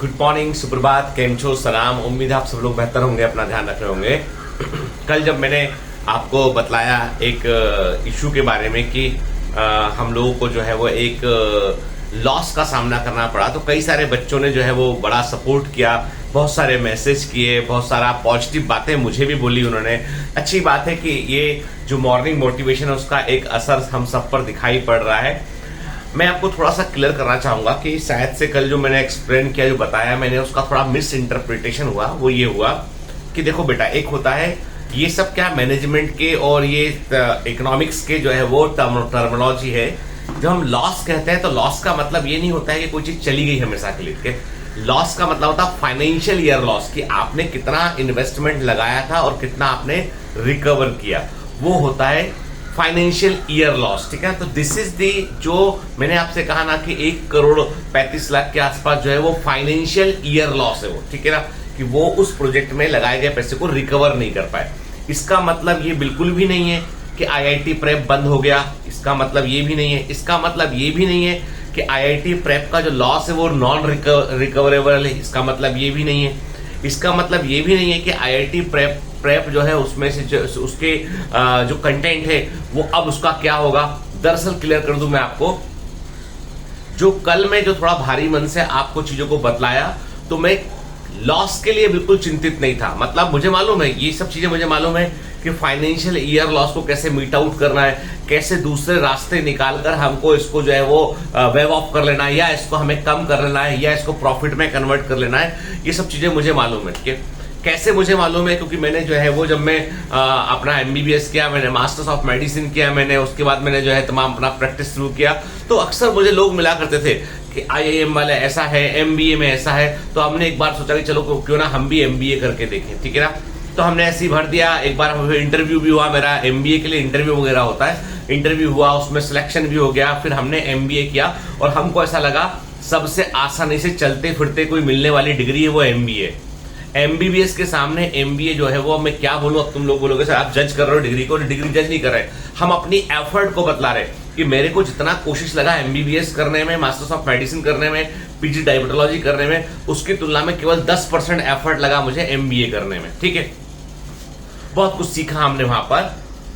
Good morning, सुप्रभात, केम छो, सलाम। उम्मीद है आप सब लोग बेहतर होंगे, अपना ध्यान रख रहे होंगे। कल जब मैंने आपको बतलाया एक इशू के बारे में कि हम लोगों को जो है वो एक लॉस का सामना करना पड़ा, तो कई सारे बच्चों ने जो है वो बड़ा सपोर्ट किया, बहुत सारे मैसेज किए, बहुत सारा पॉजिटिव बातें मुझे भी बोली उन्होंने। अच्छी बात है कि ये जो मॉर्निंग मोटिवेशन है उसका एक असर हम सब पर दिखाई पड़ रहा है। मैं आपको थोड़ा सा क्लियर करना चाहूंगा कि शायद से कल जो मैंने एक्सप्लेन किया, जो बताया मैंने, उसका थोड़ा मिस इंटरप्रिटेशन हुआ। वो ये हुआ कि देखो बेटा, एक होता है ये सब क्या मैनेजमेंट के और ये इकोनॉमिक्स के जो है वो टर्मिनोलॉजी है। जब हम लॉस कहते हैं तो लॉस का मतलब ये नहीं होता है कि कोई चीज चली गई हमेशा के लिए। लॉस का मतलब होता है फाइनेंशियल ईयर लॉस, कि आपने कितना इन्वेस्टमेंट लगाया था और कितना आपने रिकवर किया, वो होता है फाइनेंशियल ईयर लॉस। ठीक है, तो दिस इज दी, जो मैंने आपसे कहा ना कि 1,35,00,000 के आसपास जो है वो फाइनेंशियल ईयर लॉस है वो। ठीक है ना, कि वो उस प्रोजेक्ट में लगाए गए पैसे को रिकवर नहीं कर पाए। इसका मतलब ये बिल्कुल भी नहीं है कि आईआईटी प्रेप बंद हो गया, इसका मतलब ये भी नहीं है। इसका मतलब ये भी नहीं है कि आईआईटी प्रेप का जो लॉस है वो नॉन रिकवरेबल है, इसका मतलब ये भी नहीं है। इसका मतलब ये भी नहीं है कि आईआईटी प्रेप जो है उसमें से उसके जो कंटेंट है वो अब उसका क्या होगा। दरअसल क्लियर कर दूं मैं आपको, जो कल मैं जो थोड़ा भारी मन से आपको चीजों को बतलाया, तो मैं लॉस के लिए बिल्कुल चिंतित नहीं था। मतलब मुझे मालूम है, ये सब चीजें मुझे मालूम है कि फाइनेंशियल ईयर लॉस को कैसे मीट आउट करना है, कैसे दूसरे रास्ते निकालकर हमको इसको जो है वो वेव ऑफ कर लेना है, या इसको हमें कम कर लेना है, या इसको प्रॉफिट में कन्वर्ट कर लेना है। ये सब चीजें मुझे मालूम है। ठीक है, कैसे मुझे मालूम है? क्योंकि मैंने जो है वो जब मैं अपना एमबीबीएस किया, मैंने मास्टर्स ऑफ मेडिसिन किया, मैंने उसके बाद मैंने जो है तमाम अपना प्रैक्टिस शुरू किया, तो अक्सर मुझे लोग मिला करते थे कि आईआईएम वाले ऐसा है, एमबीए में ऐसा है। तो हमने एक बार सोचा कि चलो क्यों ना हम भी एमबीए करके देखें। ठीक है ना, तो हमने ऐसे ही भर दिया। एक बार इंटरव्यू भी हुआ मेरा, एमबीए के लिए इंटरव्यू वगैरह होता है, इंटरव्यू हुआ, उसमें सिलेक्शन भी हो गया। फिर हमने एमबीए किया और हमको ऐसा लगा सबसे आसानी से चलते फिरते कोई मिलने वाली डिग्री है वो एमबीए। एमबीबीएस के सामने एमबीए जो है वो, मैं क्या बोलूं, अब तुम लोग बोलोगे सर आप जज कर रहे हो डिग्री को। डिग्री जज नहीं कर रहे, हम अपनी एफर्ट को बतला रहे कि मेरे को जितना कोशिश लगा एमबीबीएस करने में, मास्टर्स ऑफ मेडिसिन करने में, पीजी डायबिटोलॉजी करने में, उसकी तुलना में केवल 10% एफर्ट लगा मुझे एमबीए करने में। ठीक है, बहुत कुछ सीखा हमने वहां पर,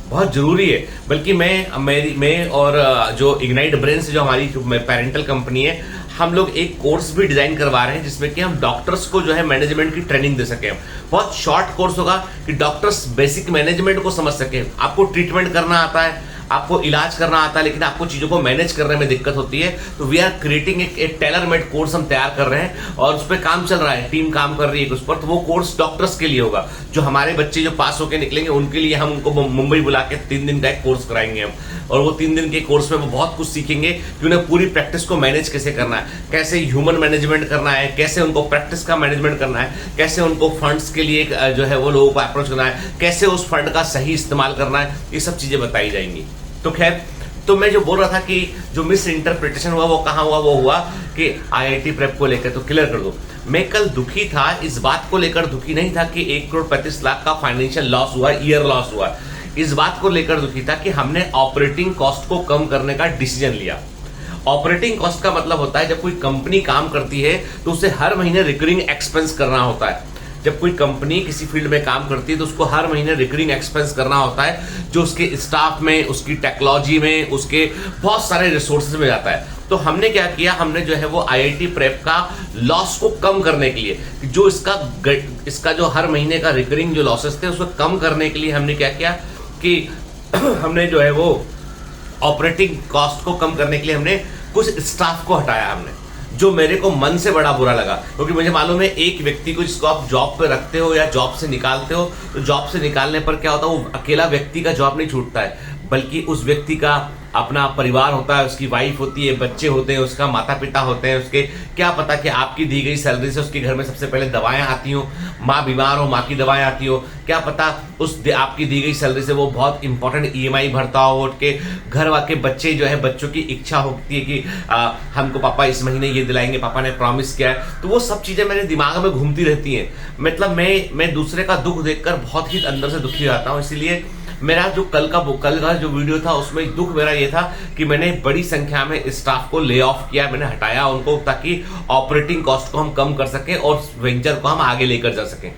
बहुत जरूरी है। बल्कि मैं और जो इग्नाइट ब्रेन से जो हमारी पेरेंटल कंपनी है, हम लोग एक कोर्स भी डिजाइन करवा रहे हैं जिसमें कि हम डॉक्टर्स को जो है मैनेजमेंट की ट्रेनिंग दे सके। बहुत शॉर्ट कोर्स होगा कि डॉक्टर्स बेसिक मैनेजमेंट को समझ सके। आपको ट्रीटमेंट करना आता है, आपको इलाज करना आता है, लेकिन आपको चीजों को मैनेज करने में दिक्कत होती है। तो वी आर क्रिएटिंग एक टेलर मेड कोर्स हम तैयार कर रहे हैं और उस पर काम चल रहा है, टीम काम कर रही है उस पर। तो वो कोर्स डॉक्टर्स के लिए होगा। जो हमारे बच्चे जो पास होकर निकलेंगे उनके लिए हम उनको मुंबई बुला के 3 दिन का एक कोर्स कराएंगे हम, और वो 3 दिन के कोर्स में वो बहुत कुछ सीखेंगे कि उन्हें पूरी प्रैक्टिस को मैनेज कैसे करना है, कैसे ह्यूमन मैनेजमेंट करना है, कैसे उनको प्रैक्टिस का मैनेजमेंट करना है, कैसे उनको फंड्स के लिए जो है वो लोगों को अप्रोच करना है, कैसे उस फंड का सही इस्तेमाल करना है, ये सब चीजें बताई जाएंगी। तो खैर, तो मैं जो बोल रहा था कि जो मिस इंटरप्रिटेशन हुआ वो कहां हुआ? वो हुआ कि आईआईटी प्रेप को लेकर। तो क्लियर कर दो, मैं कल दुखी था, इस बात को लेकर दुखी नहीं था कि 1,35,00,000 का फाइनेंशियल लॉस हुआ, ईयर लॉस हुआ। इस बात को लेकर दुखी था कि हमने ऑपरेटिंग कॉस्ट को कम करने का डिसीजन लिया। ऑपरेटिंग कॉस्ट का मतलब होता है जब कोई कंपनी काम करती है तो उसे हर महीने रिकरिंग एक्सपेंस करना होता है। जब कोई कंपनी किसी फील्ड में काम करती है तो उसको हर महीने रिकरिंग एक्सपेंस करना होता है, जो उसके स्टाफ में, उसकी टेक्नोलॉजी में, उसके बहुत सारे रिसोर्सेज में जाता है। तो हमने क्या किया, हमने जो है वो आईआईटी प्रेप का लॉस को कम करने के लिए, जो इसका जो हर महीने का रिकरिंग जो लॉसेस थे उसको कम करने के लिए हमने क्या किया कि हमने जो है वो ऑपरेटिंग कॉस्ट को कम करने के लिए हमने कुछ स्टाफ को हटाया हमने, जो मेरे को मन से बड़ा बुरा लगा। क्योंकि मुझे मालूम है एक व्यक्ति को जिसको आप जॉब पे रखते हो या जॉब से निकालते हो, तो जॉब से निकालने पर क्या होता है, वो अकेला व्यक्ति का जॉब नहीं छूटता है, बल्कि उस व्यक्ति का अपना परिवार होता है, उसकी वाइफ होती है, बच्चे होते हैं, उसका माता पिता होते हैं, उसके क्या पता कि आपकी दी गई सैलरी से उसके घर में सबसे पहले दवाएं आती हो, माँ बीमार हो माँ की दवाएं आती हो, क्या पता उस आपकी दी गई सैलरी से वो बहुत इंपॉर्टेंट ईएमआई भरता हो, उनके घर वाले बच्चे जो है, बच्चों की इच्छा होती है कि हमको पापा इस महीने ये दिलाएंगे, पापा ने प्रॉमिस किया है। तो वो सब चीजें मेरे दिमाग में घूमती रहती हैं। मतलब मैं दूसरे का दुख देखकर बहुत ही अंदर से दुखी रहता हूँ। इसीलिए मेरा जो कल का जो वीडियो था उसमें दुख मेरा ये था कि मैंने बड़ी संख्या में स्टाफ को ले ऑफ किया, मैंने हटाया उनको, ताकि ऑपरेटिंग कॉस्ट को हम कम कर सकें और वेंचर को हम आगे लेकर जा सकें।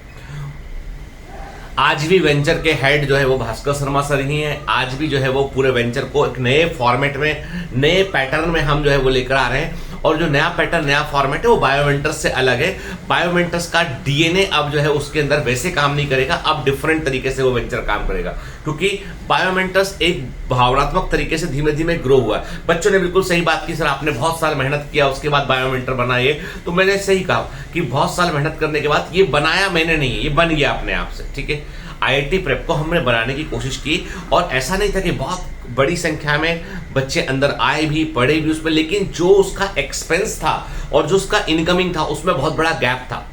आज भी वेंचर के हेड जो है वो भास्कर शर्मा सर ही हैं। आज भी जो है वो पूरे वेंचर को एक नए फॉर्मेट में, नए पैटर्न में हम जो है वो लेकर आ रहे हैं। और जो नया पैटर्न, नया फॉर्मेट है वो बायोमेंटर्स से अलग है। बायोमेंटर्स का डीएनए अब जो है उसके अंदर वैसे काम नहीं करेगा, अब डिफरेंट तरीके से वो वेंचर काम करेगा, क्योंकि बायोमेंटर्स एक भावनात्मक तरीके से धीमे धीमे ग्रो हुआ है। बच्चों ने बिल्कुल सही बात की, सर आपने बहुत साल मेहनत किया उसके बाद बायोमेंटर बना ये, तो मैंने सही कहा कि बहुत साल मेहनत करने के बाद ये बनाया मैंने नहीं है, ये बन गया अपने आप से। ठीक है, आईआईटी प्रेप को हमने बनाने की कोशिश की और ऐसा नहीं था कि बहुत बड़ी संख्या में बच्चे अंदर आए भी, पढ़े भी उसमें, लेकिन जो उसका एक्सपेंस था और जो उसका इनकमिंग था उसमें बहुत बड़ा गैप था।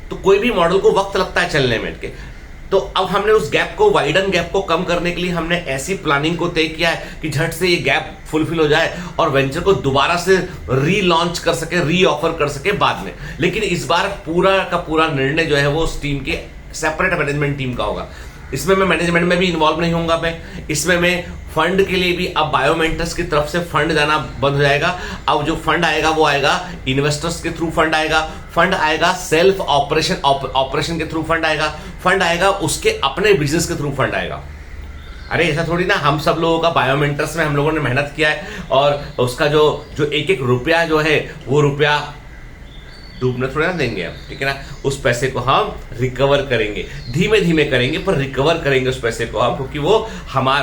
तो कोई भी मॉडल को वक्त लगता है चलने में के, तो अब हमने उस गैप को, वाइडन गैप को कम करने के लिए हमने ऐसी प्लानिंग को तय किया है कि झट से ये गैप फुलफिल हो जाए और वेंचर को दोबारा से रीलॉन्च कर सके, री ऑफर कर सके बाद में। लेकिन इस बार पूरा का पूरा निर्णय जो है वो उस टीम के सेपरेट मैनेजमेंट टीम का होगा। इसमें मैं मैनेजमेंट में भी इन्वॉल्व नहीं होऊंगा। मैं इसमें मैं फंड के लिए भी, अब बायोमेंटर्स की तरफ से फंड जाना बंद हो जाएगा। अब जो फंड आएगा वो आएगा इन्वेस्टर्स के थ्रू, फंड आएगा सेल्फ ऑपरेशन के थ्रू, फंड आएगा उसके अपने बिजनेस के थ्रू फंड आएगा। अरे ऐसा थोड़ी ना, हम सब लोगों का बायोमेंटर्स में हम लोगों ने मेहनत किया है और उसका जो एक एक रुपया जो है वो रुपया डूबने थोड़ा ना देंगे हम, ठीक है ना। उस पैसे को हम रिकवर करेंगे, धीमे धीमे करेंगे पर रिकवर करेंगे उस पैसे को हम, क्योंकि वो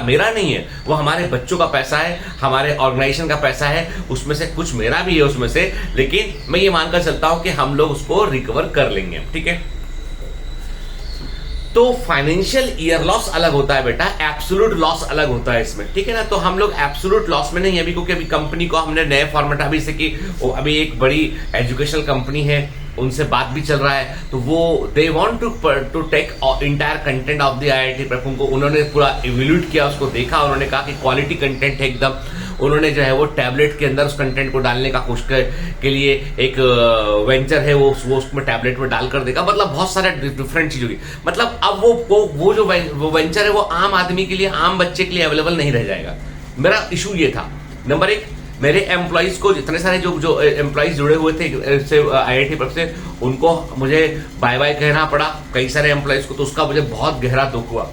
मेरा नहीं है, वो हमारे बच्चों का पैसा है, हमारे ऑर्गेनाइजेशन का पैसा है, उसमें से कुछ मेरा भी है उसमें से, लेकिन मैं ये मानकर चलता हूं कि हम लोग उसको रिकवर कर लेंगे, ठीक है। तो फाइनेंशियल ईयर लॉस अलग होता है बेटा, एब्सोल्यूट लॉस अलग होता है इसमें, ठीक है ना। तो हम लोग एब्सोल्यूट लॉस में नहीं है अभी, क्योंकि अभी कंपनी को हमने नए फॉर्मेट, अभी से कि अभी एक बड़ी एजुकेशनल कंपनी है, उनसे बात भी चल रहा है, तो वो they want to take entire content of the IIT prep. उन्होंने पूरा इवैल्यूएट किया, उसको देखा, उन्होंने कहा कि क्वालिटी कंटेंट है एकदम। उन्होंने जो है वो टैबलेट के अंदर उस कंटेंट को डालने का कोशिश के लिए एक वेंचर है वो उसमें टैबलेट में डालकर देगा, मतलब बहुत सारे डिफरेंट चीज होगी। मतलब अब वो जो वेंचर है वो आम आदमी के लिए, आम बच्चे के लिए अवेलेबल नहीं रह जाएगा। मेरा इशू ये था, नंबर एक, मेरे एम्प्लॉइज को, जितने सारे जो एम्प्लॉइज जुड़े हुए थे आईआईटी प्रेप से, उनको मुझे बाय बाय कहना पड़ा, कई सारे एम्प्लॉइज को, तो उसका मुझे बहुत गहरा दुख हुआ।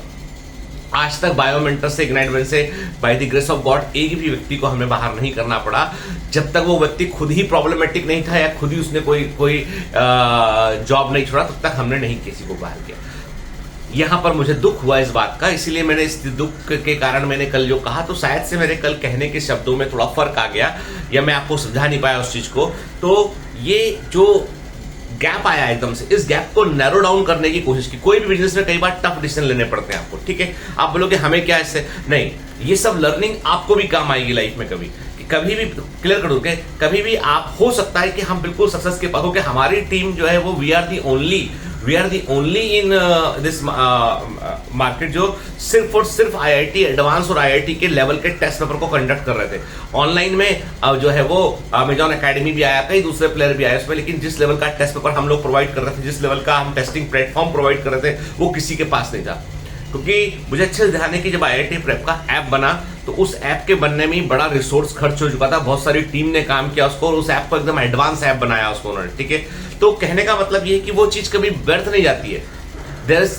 आज तक बायोमेंटर से, इग्नाइट से, by the grace of God, एक भी व्यक्ति को हमें बाहर नहीं करना पड़ा, जब तक वो व्यक्ति खुद ही प्रॉब्लमेटिक नहीं था या खुद ही उसने कोई जॉब नहीं छोड़ा, तब तक हमने नहीं किसी को बाहर किया। यहां पर मुझे दुख हुआ इस बात का, इसीलिए मैंने इस दुख के कारण मैंने कल जो कहा, तो शायद से मेरे कल कहने के शब्दों में थोड़ा फर्क आ गया या मैं आपको समझा नहीं पाया उस चीज को। तो ये जो गैप आया एकदम से, इस गैप को नैरो डाउन करने की कोशिश की। कोई भी बिजनेस में कई बार टफ डिसीजन लेने पड़ते हैं आपको, ठीक है। आप बोलोगे हमें क्या इससे, नहीं, ये सब लर्निंग आपको भी काम आएगी लाइफ में। कभी भी क्लियर करो कि कभी भी आप, हो सकता है कि हम बिल्कुल सक्सेस के पास हो, कि हमारी टीम जो है वो we are the only in this market जो सिर्फ और सिर्फ आईआईटी एडवांस और आईआईटी के लेवल के टेस्ट पेपर को कंडक्ट कर रहे थे। ऑनलाइन में जो है वो अमेजॉन एकेडमी भी आया, कई दूसरे प्लेयर भी आए उसमें, लेकिन जिस लेवल का टेस्ट पेपर हम लोग प्रोवाइड कर रहे थे, जिस लेवल का हम टेस्टिंग प्लेटफॉर्म प्रोवाइड कर रहे थे, वो किसी के पास नहीं था। क्योंकि मुझे अच्छे से ध्यान है कि जब आईआईटी प्रेप का ऐप बना तो उस ऐप के बनने में बड़ा रिसोर्स खर्च हो चुका था, बहुत सारी टीम ने काम किया उसको, और उस ऐप को एकदम एडवांस ऐप बनाया उसको उन्होंने, ठीक है। तो कहने का मतलब ये है कि वो चीज कभी व्यर्थ नहीं जाती है।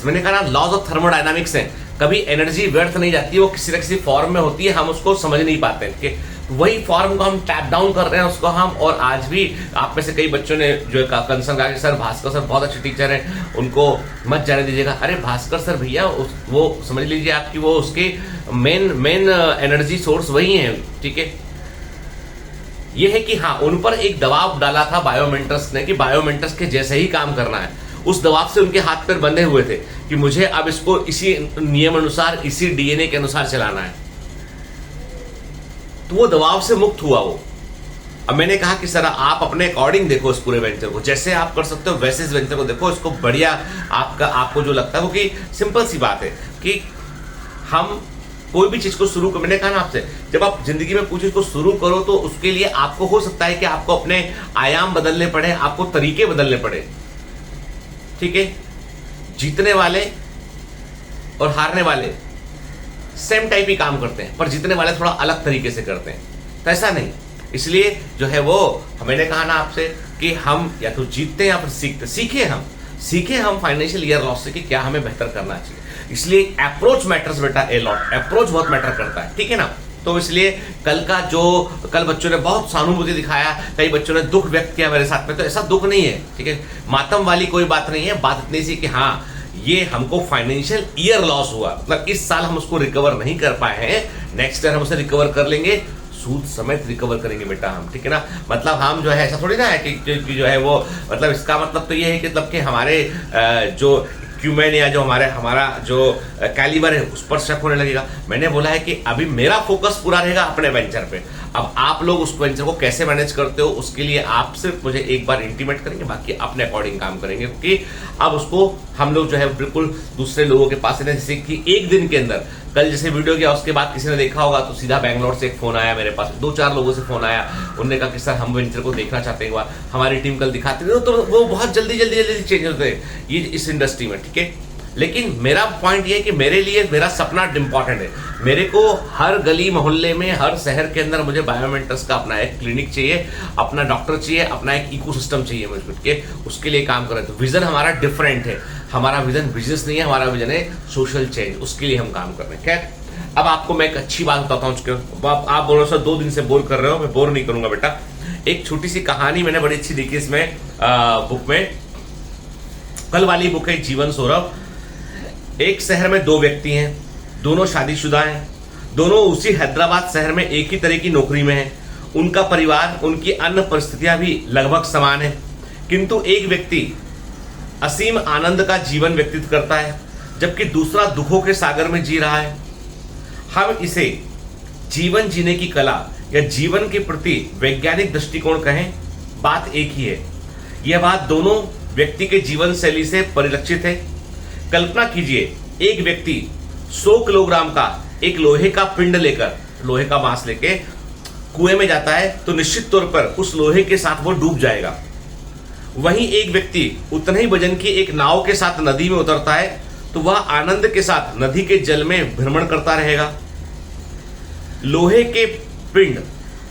मैंने कहा ना, लॉज ऑफ थर्मोडायनामिक्स है, कभी एनर्जी व्यर्थ नहीं जाती, वो किसी न किसी फॉर्म में होती है, हम उसको समझ नहीं पाते हैं। वही फॉर्म को हम टैप डाउन कर रहे हैं उसको हम, और आज भी आप में से कई बच्चों ने जो कंसर्न कहा कि सर भास्कर सर बहुत अच्छे टीचर हैं, उनको मत जाने दीजिएगा। अरे भास्कर सर भैया, वो समझ लीजिए आपकी वो उसके मेन एनर्जी सोर्स वही है, ठीक है। ये है कि हाँ, उन पर एक दबाव डाला था बायोमेंटर्स ने कि बायोमेंटर्स के जैसे ही काम करना है। उस दबाव से उनके हाथ पैर बंधे हुए थे कि मुझे अब इसको इसी नियम अनुसार, इसी डीएनए के अनुसार चलाना है। तो वो दबाव से मुक्त हुआ वो। अब मैंने कहा कि सर आप अपने अकॉर्डिंग देखो इस पूरे वेंचर को, जैसे आप कर सकते हो वैसे इस वेंचर को देखो, इसको बढ़िया आपको जो लगता है, क्योंकि सिंपल सी बात है कि हम कोई भी चीज को शुरू कर, मैंने कहा ना आपसे, जब आप जिंदगी में कोई चीज को शुरू करो तो उसके लिए आपको हो सकता है कि आपको अपने आयाम बदलने पड़े, आपको तरीके बदलने पड़े, ठीक है। जीतने वाले और हारने वाले सेम टाइप ही काम करते हैं, पर जीतने वाले थोड़ा अलग तरीके से करते हैं। तो ऐसा नहीं, इसलिए जो है वो मैंने कहा ना आपसे कि हम या तो जीतते हैं या फिर सीखे हम फाइनेंशियल ईयर लॉस से कि क्या हमें बेहतर करना चाहिए। इसलिए अप्रोच मैटर्स बेटा, ए लॉट, अप्रोच बहुत मैटर करता है, ठीक है ना। तो इसलिए कल बच्चों ने बहुत सहानुभूति दिखाया, कई बच्चों ने दुख व्यक्त किया मेरे साथ में, तो ऐसा दुख नहीं है, ठीक है, मातम वाली कोई बात नहीं है। बात इतनी सी कि हाँ ये हमको फाइनेंशियल ईयर लॉस हुआ, मतलब इस साल हम उसको रिकवर नहीं कर पाए हैं, नेक्स्ट ईयर हम उसे रिकवर कर लेंगे, सूद समेत रिकवर करेंगे बेटा हम, ठीक है ना। मतलब हम जो है ऐसा थोड़ी ना है कि जो है वो, मतलब इसका मतलब तो ये है कि मतलब कि हमारे जो क्यूमेन या जो हमारा जो कैलिबर है उस पर शक होने लगेगा। मैंने बोला है कि अभी मेरा फोकस पूरा रहेगा अपने वेंचर पे। अब आप लोग उस वेंचर को कैसे मैनेज करते हो उसके लिए आप सिर्फ मुझे एक बार इंटीमेट करेंगे, बाकी अपने अकॉर्डिंग काम करेंगे, क्योंकि अब उसको हम लोग जो है बिल्कुल दूसरे लोगों के पास, जैसे कि एक दिन के अंदर कल जैसे वीडियो किया उसके बाद किसी ने देखा होगा तो सीधा बैंगलोर से एक फोन आया मेरे पास, 2-4 लोगों से फोन आया, उन्होंने कहा कि सर हम वेंचर को देखना चाहते हैं, हमारी टीम कल दिखाती है। तो वो बहुत जल्दी चेंज होते हैं ये इस इंडस्ट्री में, ठीक है। लेकिन मेरा पॉइंट ये है कि मेरे लिए मेरा सपना इंपॉर्टेंट है। मेरे को हर गली मोहल्ले में, हर शहर के अंदर मुझे बायोमेंटर्स का अपना एक क्लिनिक चाहिए, अपना डॉक्टर चाहिए, अपना एक इकोसिस्टम चाहिए मुझे के, उसके लिए काम कर रहे हैं। तो विजन हमारा डिफरेंट है, हमारा विजन बिजनेस नहीं है, हमारा विजन है सोशल चेंज, उसके लिए हम काम कर रहे हैं। खैर, अब आपको मैं एक अच्छी बात बताता हूँ। आप बोलो सर 2 दिन से बोर कर रहे हो, मैं बोर नहीं करूंगा बेटा। एक छोटी सी कहानी मैंने बड़ी अच्छी देखी इसमें बुक में, कल वाली बुक है जीवन सौरभ। एक शहर में 2 व्यक्ति हैं, दोनों शादीशुदा हैं, दोनों उसी हैदराबाद शहर में एक ही तरह की नौकरी में हैं। उनका परिवार, उनकी अन्य परिस्थितियां भी लगभग समान है, किंतु एक व्यक्ति असीम आनंद का जीवन व्यतीत करता है जबकि दूसरा दुखों के सागर में जी रहा है। हम इसे जीवन जीने की कला या जीवन के प्रति वैज्ञानिक दृष्टिकोण कहें, बात एक ही है। यह बात दोनों व्यक्ति के जीवन शैली से परिलक्षित है। कल्पना कीजिए, एक व्यक्ति 100 किलोग्राम का एक लोहे का पिंड लेकर, लोहे का मांस लेके कुएं में जाता है तो निश्चित तौर पर उस लोहे के साथ वो डूब जाएगा। वहीं एक व्यक्ति उतना ही वजन की एक नाव के साथ नदी में उतरता है तो वह आनंद के साथ नदी के जल में भ्रमण करता रहेगा। लोहे के पिंड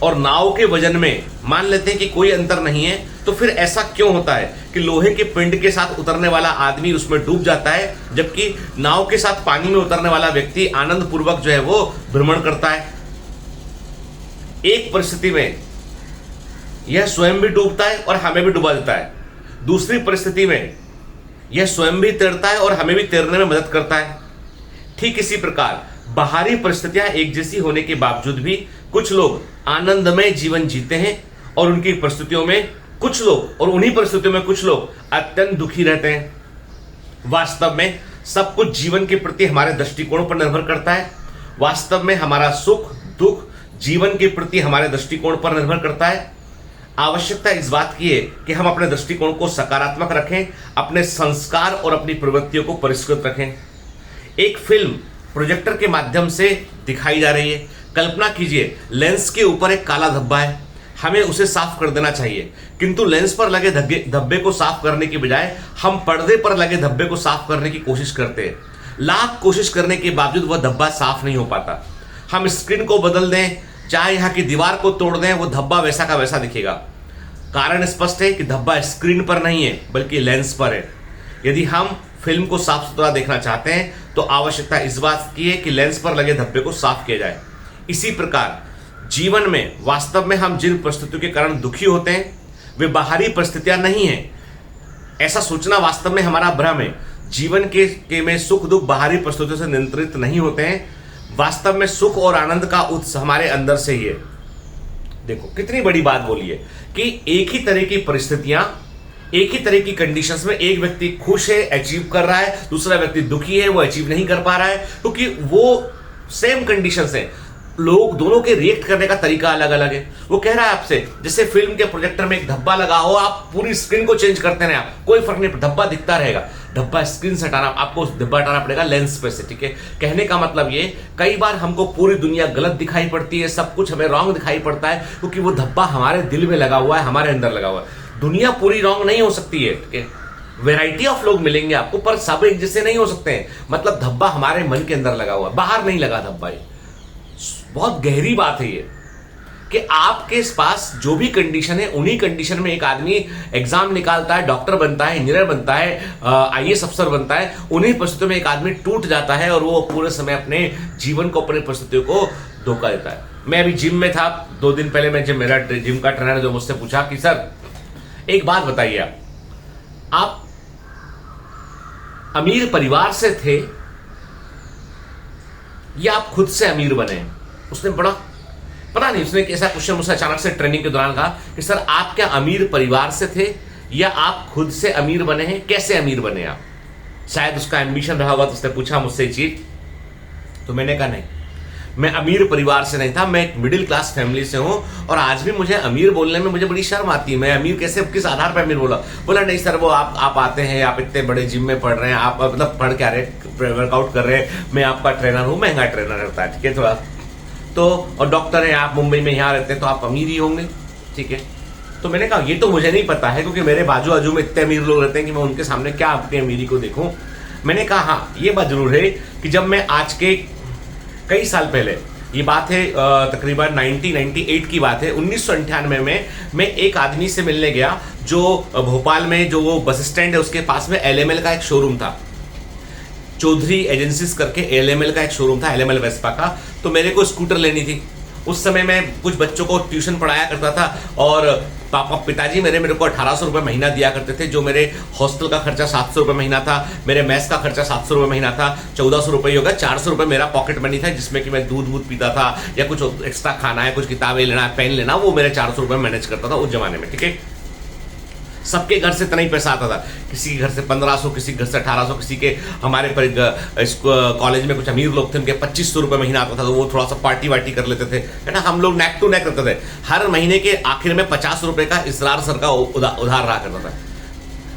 और नाव के वजन में मान लेते हैं कि कोई अंतर नहीं है, तो फिर ऐसा क्यों होता है कि लोहे के पिंड के साथ उतरने वाला आदमी उसमें डूब जाता है जबकि नाव के साथ पानी में उतरने वाला व्यक्ति आनंद पूर्वक जो है वो भ्रमण करता है। एक परिस्थिति में यह स्वयं भी डूबता है और हमें भी डुबा देता है, दूसरी परिस्थिति में यह स्वयं भी तैरता है और हमें भी तैरने में मदद करता है। ठीक इसी प्रकार बाहरी परिस्थितियां एक जैसी होने के बावजूद भी कुछ लोग आनंदमय जीवन जीते हैं और उनकी परिस्थितियों में कुछ लोग, और उन्हीं परिस्थितियों में कुछ लोग अत्यंत दुखी रहते हैं। वास्तव में सब कुछ जीवन के प्रति हमारे दृष्टिकोण पर निर्भर करता है। वास्तव में हमारा सुख दुख जीवन के प्रति हमारे दृष्टिकोण पर निर्भर करता है। आवश्यकता इस बात की है कि हम अपने दृष्टिकोण को सकारात्मक रखें, अपने संस्कार और अपनी प्रवृत्तियों को परिष्कृत रखें। एक फिल्म प्रोजेक्टर के माध्यम से दिखाई जा रही है। कल्पना कीजिए, लेंस के ऊपर एक काला धब्बा है, हमें उसे साफ कर देना चाहिए, किंतु लेंस पर लगे धब्बे को साफ करने की बजाय हम पर्दे पर लगे धब्बे को साफ करने की कोशिश करते हैं। लाख कोशिश करने के बावजूद वह धब्बा साफ नहीं हो पाता। हम स्क्रीन को बदल दें, चाहे यहाँ की दीवार को तोड़ दें, वो धब्बा वैसा का वैसा दिखेगा। कारण स्पष्ट है कि धब्बा स्क्रीन पर नहीं है बल्कि लेंस पर है। यदि हम फिल्म को साफ सुथरा देखना चाहते हैं तो आवश्यकता इस बात की है कि लेंस पर लगे धब्बे को साफ किया जाए। इसी प्रकार जीवन में वास्तव में हम जिन परिस्थितियों के कारण दुखी होते हैं वे बाहरी परिस्थितियां नहीं है, ऐसा सोचना वास्तव में हमारा भ्रम है। जीवन के में सुख दुख बाहरी परिस्थितियों से नियंत्रित नहीं होते हैं। वास्तव में सुख और आनंद का उत्स हमारे अंदर से ही है। देखो कितनी बड़ी बात बोली है कि एक ही तरह की परिस्थितियां, एक ही तरह की कंडीशंस में एक व्यक्ति खुश है, अचीव कर रहा है, दूसरा व्यक्ति दुखी है, वो अचीव नहीं कर पा रहा है, क्योंकि वो सेम कंडीशंस है। लोग दोनों के रिएक्ट करने का तरीका अलग अलग है। वो कह रहा है आपसे, जैसे फिल्म के प्रोजेक्टर में एक धब्बा लगा हो, आप पूरी स्क्रीन को चेंज करते रहे, आप कोई फर्क नहीं, धब्बा दिखता रहेगा। धब्बा स्क्रीन से हटाना, आपको धब्बा हटाना पड़ेगा लेंस पे से, ठीक है। कहने का मतलब ये, कई बार हमको पूरी दुनिया गलत दिखाई पड़ती है, सब कुछ हमें रॉन्ग दिखाई पड़ता है, क्योंकि वो धब्बा हमारे दिल में लगा हुआ है, हमारे अंदर लगा हुआ है। दुनिया पूरी रॉन्ग नहीं हो सकती है, ठीक है। वैरायटी ऑफ लोग मिलेंगे आपको, पर सब एक जैसे नहीं हो सकते हैं। मतलब धब्बा हमारे मन के अंदर लगा हुआ, बाहर नहीं लगा धब्बा। ये बहुत गहरी बात है ये, कि आपके पास जो भी कंडीशन है, उन्हीं कंडीशन में एक आदमी एग्जाम निकालता है, डॉक्टर बनता है, इंजीनियर बनता है, आईएएस अफसर बनता है। उन्हीं परिस्थितियों में एक आदमी टूट जाता है और वो पूरे समय अपने जीवन को, अपने परिस्थितियों को धोखा देता है। मैं अभी जिम में था 2 दिन पहले, मैं मेरा जिम का ट्रेनर जो मुझसे पूछा कि सर एक बात बताइए, आप अमीर परिवार से थे या आप खुद से अमीर बने? उसने बड़ा, पता नहीं, उसने ऐसा क्वेश्चन मुझसे अचानक से ट्रेनिंग के दौरान कहा कि सर आप क्या अमीर परिवार से थे या आप खुद से अमीर बने हैं? कैसे अमीर बने आप? शायद उसका एम्बिशन रहा होगा, तो उसने पूछा मुझसे चीज। तो मैंने कहा नहीं, मैं अमीर परिवार से नहीं था, मैं एक मिडिल क्लास फैमिली से हूं और आज भी मुझे अमीर बोलने में मुझे बड़ी शर्म आती है। मैं अमीर कैसे, किस आधार पर अमीर बोला नहीं सर, वो आप आते हैं, आप इतने बड़े जिम में पढ़ रहे हैं, आप मतलब पढ़ क्या रहे, वर्कआउट कर रहे हैं, मैं आपका ट्रेनर हूं, महंगा ट्रेनर रहता है, ठीक है थोड़ा तो, और डॉक्टर है, आप मुंबई में यहाँ रहते हैं तो आप अमीर ही होंगे, ठीक है। तो मैंने कहा ये तो मुझे नहीं पता है, क्योंकि मेरे बाजू बाजू में इतने अमीर लोग रहते हैं कि मैं उनके सामने क्या अपनी अमीरी को देखूं। मैंने कहा हाँ, ये बात जरूर है कि जब मैं आज के कई साल पहले, ये बात है तकरीबन 1998 की बात है, 1998 में मैं एक आदमी से मिलने गया जो भोपाल में, जो वो बस स्टैंड है उसके पास में एलएमएल का एक शोरूम था, चौधरी एजेंसीज करके एलएमएल का एक शोरूम था, एलएमएल वेस्पा का। तो मेरे को स्कूटर लेनी थी। उस समय मैं कुछ बच्चों को ट्यूशन पढ़ाया करता था और पिताजी मेरे को 1800 रुपये महीना दिया करते थे, जो मेरे हॉस्टल का खर्चा 700 रुपये महीना था, मेरे मेस का खर्चा 700 रुपये महीना था, 1400 रुपये होगा, 400 रुपये मेरा पॉकेट मनी था, जिसमें कि मैं दूध पीता था या कुछ एक्स्ट्रा खाना है, कुछ किताबें लेना है, पेन लेना, वो मेरे 400 रुपये मैनेज करता था उस जमाने में, ठीक है। सबके घर से इतना ही पैसा आता था, किसी के घर से 1500, किसी के घर से 1800, किसी के, हमारे कॉलेज में कुछ अमीर लोग थे, उनके 2500 रुपये महीना आता था, तो वो थोड़ा सा पार्टी वार्टी कर लेते थे, है ना। हम लोग नेक टू नेक करते थे। हर महीने के आखिर में 50 रुपये का इसरार सर का उधार रहा करता था।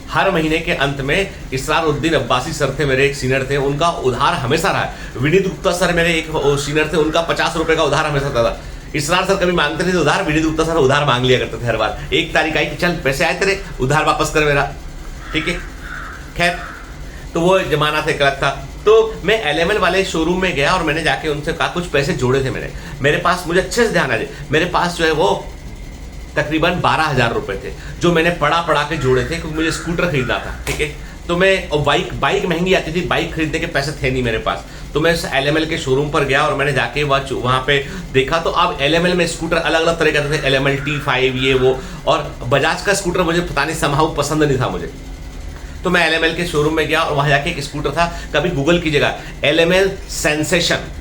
हर महीने के अंत में इसरार उद्दीन अब्बासी सर थे, मेरे एक सीनियर थे, उनका उधार हमेशा रहा है। विनीत गुप्ता सर मेरे एक सीनियर थे, उनका 50 रुपये का उधार हमेशा था। इसरार सर कभी मांगते थे तो उधार, विनीत गुप्ता सर उधार मांग लिया करते थे हर बार। एक तारीख आई कि चल पैसे आए तेरे, उधार वापस कर मेरा, ठीक है। खैर, तो वो जमाना था, एक अलग था। तो मैं एलएमएल वाले शोरूम में गया और मैंने जाके उनसे कहा, कुछ पैसे जोड़े थे मेरे पास, मुझे अच्छे से ध्यान आ जाए, मेरे पास जो है वो तकरीबन 12,000 रुपए थे, जो मैंने पढ़ा के जोड़े थे, क्योंकि मुझे स्कूटर खरीदना था, ठीक है। तो मैं, और बाइक महंगी आती थी, बाइक खरीदने के पैसे थे नहीं मेरे पास। तो मैं एलएमएल के शोरूम पर गया और मैंने जाके वहाँ पे देखा, तो अब एलएमएल में स्कूटर अलग अलग तरह के थे, एलएमएल T5 ये वो, और बजाज का स्कूटर मुझे पता नहीं समहाउ पसंद नहीं था मुझे। तो मैं एलएमएल के शोरूम में गया और वहाँ जाके एक स्कूटर था, कभी गूगल कीजिएगा एलएमएल सेंसेशन,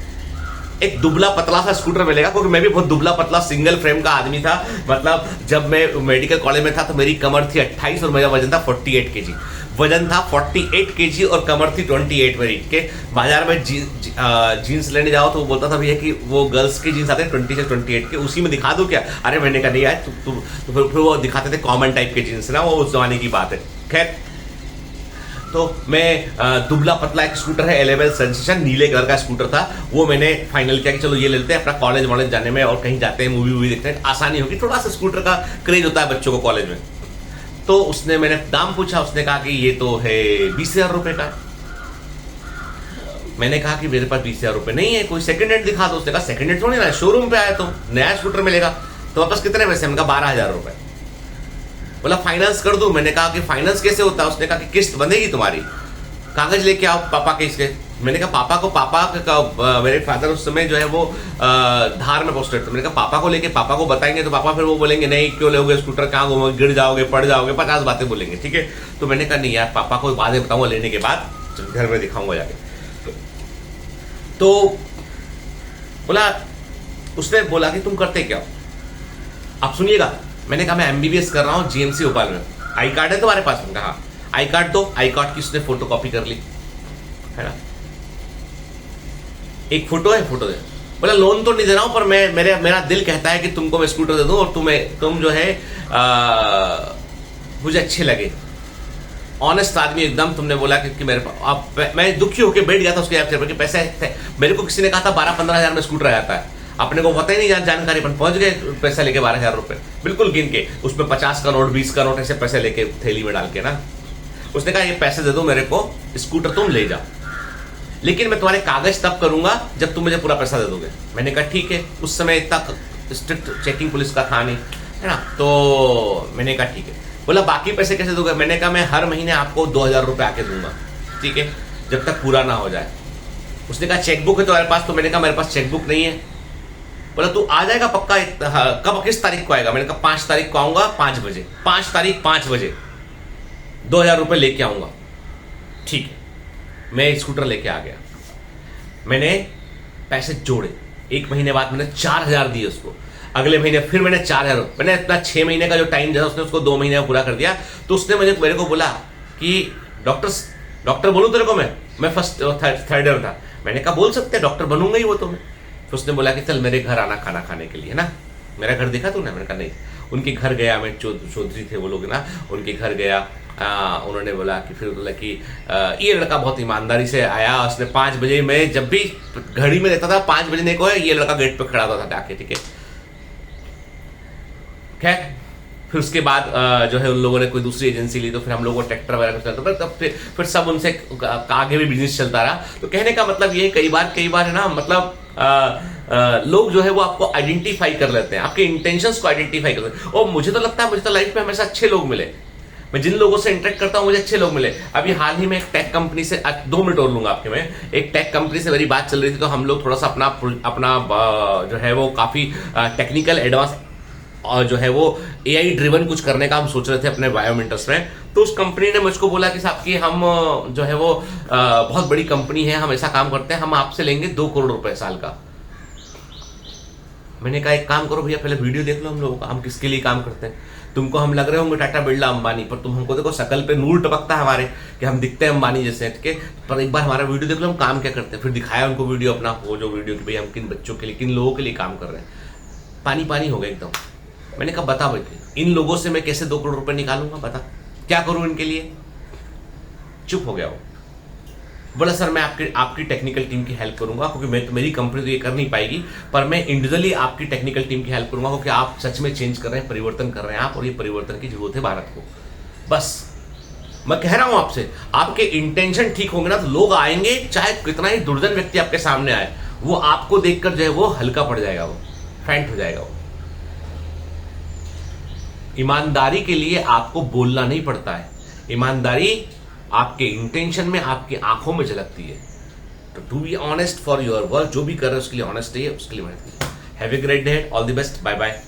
एक दुबला पतला सा स्कूटर मिलेगा, क्योंकि मैं भी बहुत दुबला पतला सिंगल फ्रेम का आदमी था। मतलब जब मैं मेडिकल कॉलेज में था तो मेरी कमर थी 28 और मेरा वजन था 48 केजी, वजन था 48 केजी और कमर थी 28 मेरी के। बाजार में जीन्स लेने जाओ तो वो बोलता था भैया कि वो गर्ल्स के जीन्स आते हैं 20 से 28 के, उसी में दिखा दो क्या? अरे मैंने कहा नहीं यार, तो फिर वो दिखाते थे कॉमन टाइप के जीन्स ना, वो उस जमाने की बात है। खैर, तो मैं दुबला पतला एक स्कूटर है एलएमएल सेंसेशन, नीले कलर का स्कूटर था, वो मैंने फाइनल किया कि चलो ये ले लेते हैं, अपना कॉलेज वॉलेज जाने में और कहीं जाते हैं, मूवी देखते हैं, आसानी होगी, थोड़ा सा स्कूटर का क्रेज होता है बच्चों को कॉलेज में। तो उसने, मैंने दाम पूछा, उसने कहा कि ये तो है 20,000 रुपये का। मैंने कहा कि मेरे पास 20,000 रुपये नहीं है, कोई सेकंड हैंड दिखा दो। उसने कहा सेकंड हैंड थोड़ी ना, शोरूम पे आया तो नया स्कूटर मिलेगा। तो वापस कितने पैसे? हमने कहा 12,000 रुपये। बोला फाइनेंस कर दूं? मैंने कहा कि फाइनेंस कैसे होता है? उसने कहा कि किस्त बंधेगी तुम्हारी, कागज लेके आओ पापा के इसके। मैंने कहा पापा का मेरे फादर उस समय जो है वो धार में पोस्टेड थे। मैंने कहा पापा को लेके पापा को बताएंगे तो पापा फिर वो बोलेंगे नहीं क्यों लोगे स्कूटर, कहाँ घूमोगे, गिर जाओगे, पड़ जाओगे, 50 बातें बोलेंगे, ठीक है। तो मैंने कहा नहीं यार, पापा को बातें बताऊंगा लेने के बाद, घर में दिखाऊंगा जाके। तो बोला, उसने बोला कि तुम करते क्या हो? आप सुनिएगा। मैंने कहा मैं एमबीबीएस कर रहा हूँ जीएमसी भोपाल में। आई कार्ड है तुम्हारे पास? मैंने कहा आई कार्ड दो। आई कार्ड की उसने फोटो कॉपी कर ली, है ना, एक फोटो है, फोटो दे। बोला लोन तो नहीं दे रहा हूं, पर मेरा दिल कहता है कि तुमको मैं स्कूटर दे दूं और तुम जो है मुझे अच्छे लगे। ऑनेस्ट आदमी एकदम। तुमने बोला कि मेरे पास, मैं दुखी होकर बैठ गया था उसके ऐप पर कि पैसे थे। मेरे को किसी ने कहा था 12-15 हज़ार में स्कूटर आ जाता है, अपने को पता ही नहीं जानकारी, पर पहुंच गए पैसा लेके 12,000 रुपए बिल्कुल गिन के, उसमें 50 का नोट, 20 का नोट, ऐसे पैसे लेके थैली में डाल के ना। उसने कहा ये पैसे दे दो मेरे को, स्कूटर तुम ले जाओ, लेकिन मैं तुम्हारे कागज तब करूंगा जब तुम मुझे पूरा पैसा दे दोगे। मैंने कहा ठीक है। उस समय इतना स्ट्रिक्ट चेकिंग पुलिस का था नहीं, है ना, तो मैंने कहा ठीक है। बोला बाकी पैसे कैसे दोगे? मैंने कहा मैं हर महीने आपको 2000 रुपये आके दूंगा, ठीक है, जब तक पूरा ना हो जाए। उसने कहा चेकबुक है तुम्हारे पास? तो मैंने कहा मेरे पास चेकबुक नहीं है। बोला तू आ जाएगा पक्का? कब, किस तारीख को आएगा? मैंने कहा 5 तारीख को आऊंगा 5 बजे। 5 तारीख 5 बजे 2000 रुपये लेके आऊंगा। ठीक है, मैं स्कूटर लेके आ गया। मैंने पैसे जोड़े, 1 महीने बाद मैंने 4000 दिए उसको। अगले महीने फिर मैंने 4000, मैंने इतना 6 महीने का जो टाइम दिया उसने उसको 2 महीने में पूरा कर दिया। तो उसने मेरे को बोला कि डॉक्टर बोलूं तेरे को? मैं फर्स्ट थर्ड ईयर था। मैंने कहा बोल सकते हैं, डॉक्टर बनूंगा ही वो तो मैं। फिर उसने बोला कि चल मेरे घर आना खाना खाने के लिए, है ना, मेरा घर देखा तूने? मैंने कहा नहीं। उनके घर गया मैं, चौधरी थे वो लोग ना, उनके घर गया। उन्होंने बोला कि फिर बोला कि ये लड़का बहुत ईमानदारी से आया। उसने 5 बजे, मैं जब भी घड़ी में रहता था 5 बजे को ये लड़का गेट पे खड़ा होता था आके, ठीक है। खैर फिर उसके बाद जो है उन लोगों ने कोई दूसरी एजेंसी ली, तो फिर हम लोगों को ट्रैक्टर वगैरह चलता, तब फिर सब उनसे आगे भी बिजनेस चलता रहा। तो कहने का मतलब ये कई बार है ना, मतलब लोग जो है वो आपको आइडेंटिफाई कर लेते हैं, आपके इंटेंशंस को आइडेंटिफाई कर लेते हैं। और मुझे तो लगता है, मुझे तो लाइफ में हमेशा अच्छे लोग मिले। मैं जिन लोगों से इंटरेक्ट करता हूं मुझे अच्छे लोग मिले। अभी हाल ही में एक टेक कंपनी से, 2 मिनट और लूंगा आपके में, एक टेक कंपनी से मेरी बात चल रही थी। तो हम लोग थोड़ा सा अपना जो है वो काफी टेक्निकल एडवांस और जो है वो एआई ड्रिवन कुछ करने का हम सोच रहे थे अपने बायोमेंटर्स में। तो उस कंपनी ने मुझको बोला कि साहब कि हम जो है वो बहुत बड़ी कंपनी है, हम ऐसा काम करते हैं, हम आपसे लेंगे 2 करोड़ रुपए साल का। मैंने कहा एक काम करो भैया, पहले वीडियो देख लो हम लोगों का, हम किसके लिए काम करते हैं। तुमको हम लग रहे होंगे टाटा बिरला अंबानी, पर तुम हमको देखो, शकल पे नूर टपकता है हमारे कि हम दिखते हैं अंबानी जैसे, ठीक है, पर एक बार हमारा वीडियो देख लो हम काम क्या करते हैं। फिर दिखाया उनको वीडियो अपना, वो जो वीडियो कि भाई हम किन बच्चों के लिए, किन लोगों के लिए काम कर रहे हैं। पानी पानी हो गया एकदम। मैंने कहा बता भाई, इन लोगों से मैं कैसे 2 करोड़ रुपए निकालूंगा, बता क्या करूं इनके लिए। चुप हो गया वो। बोला सर मैं आपकी टेक्निकल टीम की हेल्प करूंगा, क्योंकि मेरी कंपनी तो ये कर नहीं पाएगी, पर मैं इंडिविजुअली आपकी टेक्निकल टीम की हेल्प करूंगा, क्योंकि आप सच में चेंज कर रहे हैं, परिवर्तन कर रहे हैं आप, और ये परिवर्तन की जरूरत है भारत को। बस मैं कह रहा हूं आपसे, आपके इंटेंशन ठीक होंगे ना तो लोग आएंगे, चाहे कितना ही दुर्जन व्यक्ति आपके सामने आए, वो आपको देखकर जो है वो हल्का पड़ जाएगा, वो फैंट हो जाएगा। वो ईमानदारी के लिए आपको बोलना नहीं पड़ता है, ईमानदारी आपके इंटेंशन में, आपकी आंखों में झलकती है। तो to be honest for your work, जो भी कर रहे हो उसके लिए ऑनेस्ट है, उसके लिए मेहनत कीजिए। Have a great day, all the best, bye bye.